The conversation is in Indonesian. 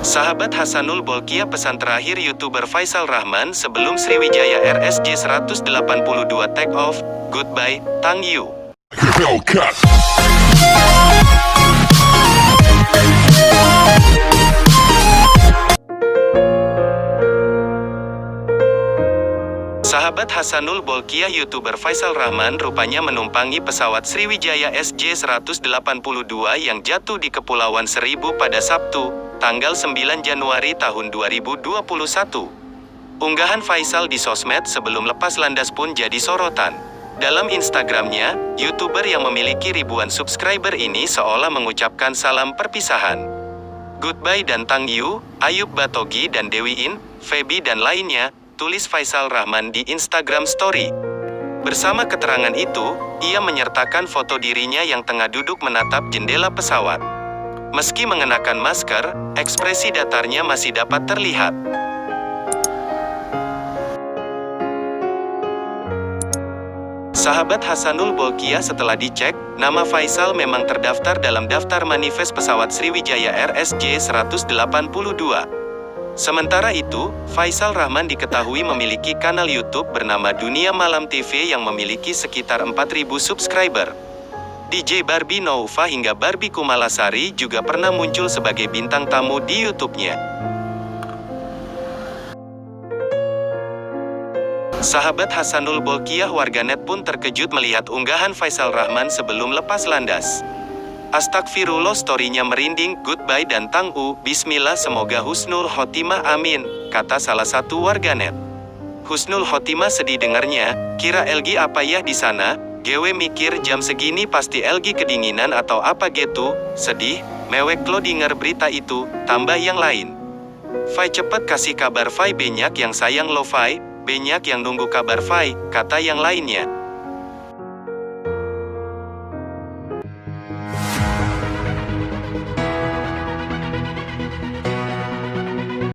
Sahabat Hasanul Bolkiah, pesan terakhir YouTuber Faisal Rahman sebelum Sriwijaya RSJ 182 take off. Goodbye, Tang Yu. Sahabat Hasanul Bolkiah, YouTuber Faisal Rahman rupanya menumpangi pesawat Sriwijaya SJ182 yang jatuh di Kepulauan Seribu pada Sabtu, tanggal 9 Januari tahun 2021. Unggahan Faisal di sosmed sebelum lepas landas pun jadi sorotan. Dalam Instagramnya, YouTuber yang memiliki ribuan subscriber ini seolah mengucapkan salam perpisahan. Goodbye dan Tang Yu, Ayub Batogi dan Dewi In, Feby dan lainnya, tulis Faisal Rahman di Instagram Story. Bersama keterangan itu, ia menyertakan foto dirinya yang tengah duduk menatap jendela pesawat. Meski mengenakan masker, ekspresi datarnya masih dapat terlihat. Sahabat Hasanul Bolkiah, setelah dicek, nama Faisal memang terdaftar dalam daftar manifest pesawat Sriwijaya RSJ 182. Sementara itu, Faisal Rahman diketahui memiliki kanal YouTube bernama Dunia Malam TV yang memiliki sekitar 4.000 subscriber. DJ Barbie Noufa hingga Barbie Kumalasari juga pernah muncul sebagai bintang tamu di YouTube-nya. Sahabat Hasanul Bolkiah, warganet pun terkejut melihat unggahan Faisal Rahman sebelum lepas landas. Astagfirullah, story-nya merinding, goodbye dan Tang U, bismillah semoga husnul khotimah amin, kata salah satu warganet. Husnul khotimah sedih dengarnya, kira LG apa ya di sana, gue mikir jam segini pasti LG kedinginan atau apa gitu, sedih, mewek lo denger berita itu, tambah yang lain. Fai cepet kasih kabar Fai, banyak yang sayang lo Fai, banyak yang nunggu kabar Fai, kata yang lainnya.